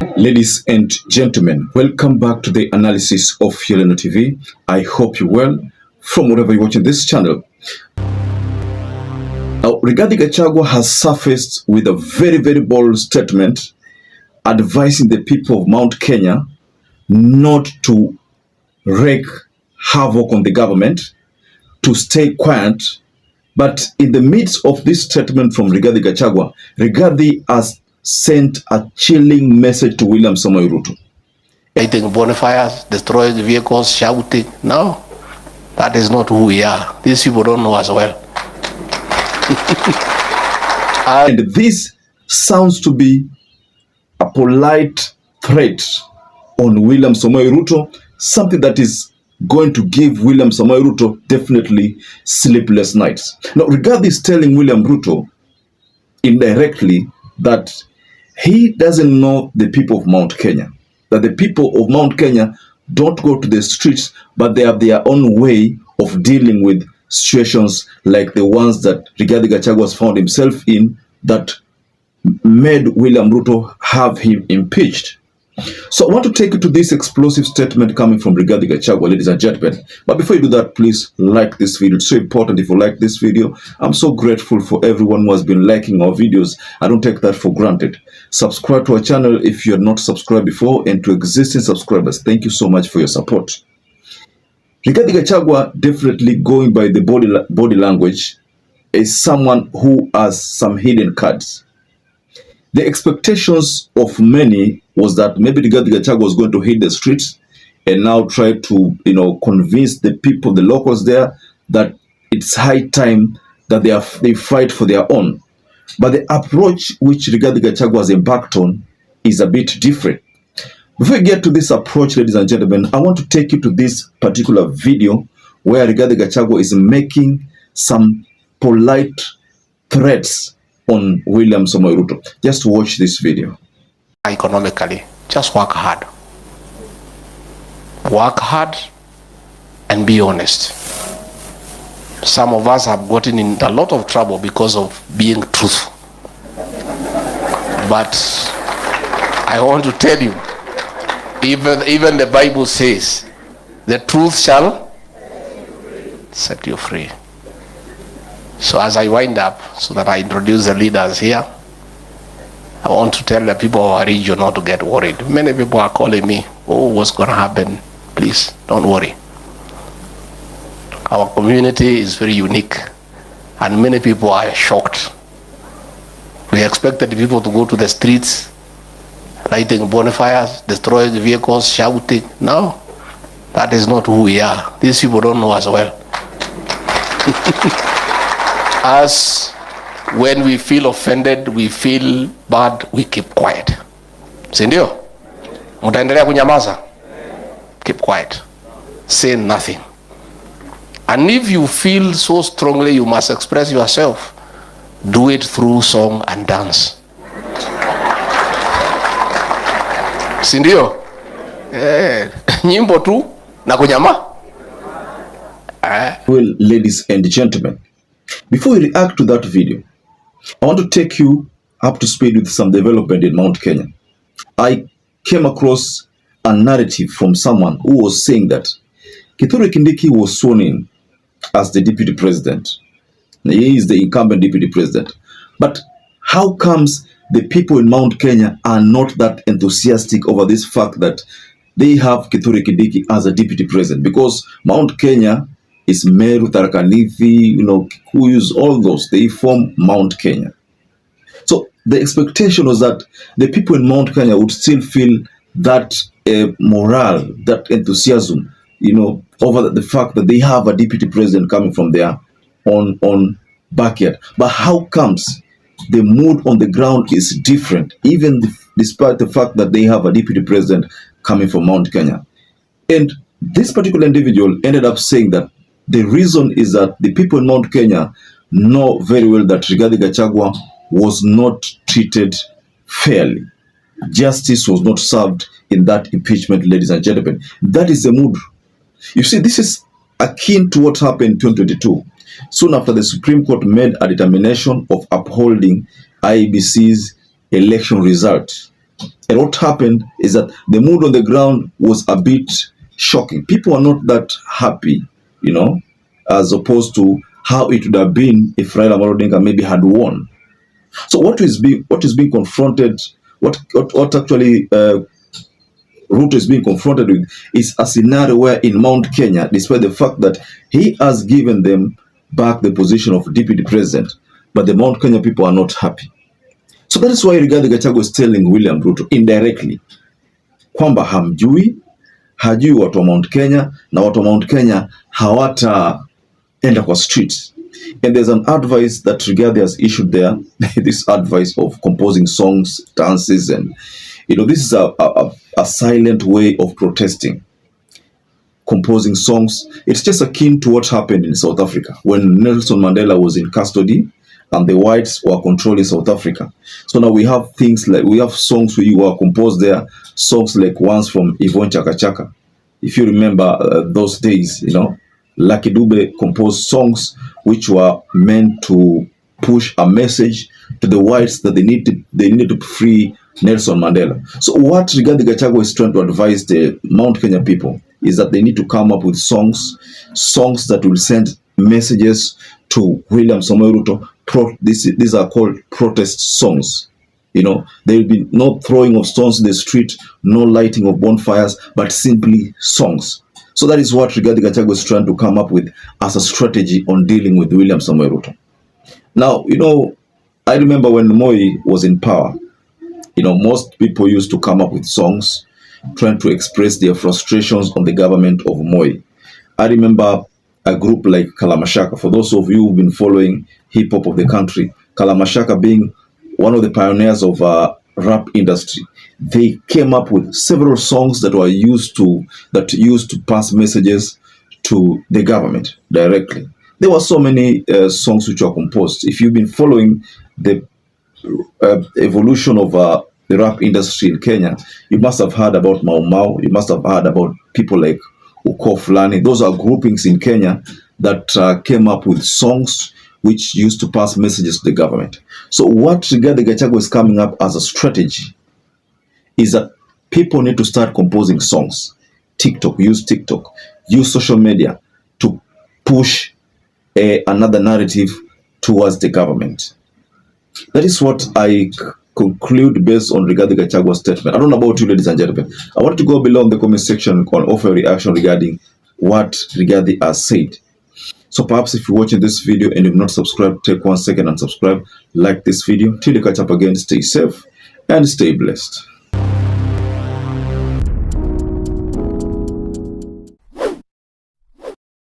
Ladies and gentlemen, welcome back to the analysis of YOLENO TV. I hope you're well from wherever you're watching this channel. Now, Rigathi Gachagua has surfaced with a very bold statement advising the people of Mount Kenya not to wreak havoc on the government, to stay quiet. But in the midst of this statement from Rigathi Gachagua, Rigathi has sent a chilling message to William Samoei Ruto. Lighting bonfires, destroying vehicles, shouting. No, that is not who we are. These people don't know us well. And this sounds to be a polite threat on William Samoei Ruto, something that is going to give William Samoei Ruto definitely sleepless nights. Now, Rigathi is telling William Ruto indirectly that he doesn't know the people of Mount Kenya, that the people of Mount Kenya don't go to the streets, but they have their own way of dealing with situations like the ones that Rigathi Gachagua found himself in that made William Ruto have him impeached. So I want to take you to this explosive statement coming from Rigathi Gachagua, ladies and gentlemen. But before you do that, please like this video. It's so important if you like this video. I'm so grateful for everyone who has been liking our videos. I don't take that for granted. Subscribe to our channel if you are not subscribed before, and to existing subscribers, thank you so much for your support. Rigathi Gachagua, definitely going by the body language, is someone who has some hidden cards. The expectations of many was that maybe Rigathi Gachagua was going to hit the streets and now try to, convince the people, the locals there, that it's high time that they fight for their own. But the approach which Rigathi Gachagua has embarked on is a bit different. Before we get to this approach, ladies and gentlemen, I want to take you to this particular video where Rigathi Gachagua is making some polite threats on William Samoei Ruto. Just watch this video. Economically, just work hard. Work hard and be honest. Some of us have gotten in a lot of trouble because of being truthful. But I want to tell you, even the Bible says, the truth shall set you free. So as I wind up, so that I introduce the leaders here, I want to tell the people of our region not to get worried. Many people are calling me, oh, what's going to happen? Please, don't worry. Our community is very unique, and many people are shocked. We expected people to go to the streets, lighting bonfires, destroying vehicles, shouting. No, that is not who we are. These people don't know us well. As when we feel offended, we feel bad, we keep quiet. Si ndio? Mtaendelea kunyamaza? Keep quiet. Say nothing. And if you feel so strongly you must express yourself, do it through song and dance. Si ndio? Nyimbo tu na kunyama. Well, ladies and gentlemen, before we react to that video, I want to take you up to speed with some development in Mount Kenya. I came across a narrative from someone who was saying that Kithure Kindiki was sworn in as the deputy president. He is the incumbent deputy president. But how comes the people in Mount Kenya are not that enthusiastic over this fact that they have Kithure Kindiki as a deputy president? Because Mount Kenya is Meru, Tharaka Nithi, Kikuyus, all those, they form Mount Kenya. So the expectation was that the people in Mount Kenya would still feel that morale, that enthusiasm, over the fact that they have a deputy president coming from their own backyard. But how comes the mood on the ground is different, even despite the fact that they have a deputy president coming from Mount Kenya? And this particular individual ended up saying that the reason is that the people in Mount Kenya know very well that Rigathi Gachagua was not treated fairly. Justice was not served in that impeachment, ladies and gentlemen. That is the mood. You see, this is akin to what happened in 2022. Soon after the Supreme Court made a determination of upholding IEBC's election result, And what happened is that the mood on the ground was a bit shocking. People are not that happy, you know, as opposed to how it would have been if Raila Amolo Odinga maybe had won. So what is being confronted, what actually Ruto is being confronted with is a scenario where in Mount Kenya, despite the fact that he has given them back the position of deputy president, but the Mount Kenya people are not happy. So that is why Rigathi Gachagua is telling William Ruto indirectly kwamba hajui watu wa Mount Kenya na watu wa Mount Kenya hawataenda kwa streets. And there's an advice that Rigathi has issued there, this advice of composing songs, dances, and this is a silent way of protesting. Composing songs. It's just akin to what happened in South Africa when Nelson Mandela was in custody and the whites were controlling South Africa. So now we have things like, we have songs who were composed there, songs like ones from Yvonne Chaka Chaka. If you remember those days, Lucky Dube composed songs which were meant to push a message to the whites that they needed to free Nelson Mandela. So what Rigathi Gachagua is trying to advise the Mount Kenya people is that they need to come up with songs that will send messages to William Samoei Ruto. These are called protest songs. There will be no throwing of stones in the street, no lighting of bonfires, but simply songs. So that is what Rigathi Gachagua is trying to come up with as a strategy on dealing with William Samoei Ruto. Now, I remember when Moi was in power, most people used to come up with songs trying to express their frustrations on the government of Moi. I remember a group like Kalamashaka. For those of you who've been following hip hop of the country, Kalamashaka being one of the pioneers of rap industry, they came up with several songs that used to pass messages to the government directly. There were so many songs which were composed. If you've been following the evolution of the rap industry in Kenya, you must have heard about Mau Mau. You must have heard about people like Uko Fulani. Those are groupings in Kenya that came up with songs which used to pass messages to the government. So what Rigathi Gachagua is coming up as a strategy is that people need to start composing songs. use TikTok, use social media to push another narrative towards the government. That is what I conclude based on Rigathi Gachagua's statement. I don't know about you, ladies and gentlemen. I want to go below in the comment section and offer a reaction regarding what Rigathi has said. So perhaps if you're watching this video and you've not subscribed, take 1 second and subscribe. Like this video. Till you catch up again, stay safe and stay blessed.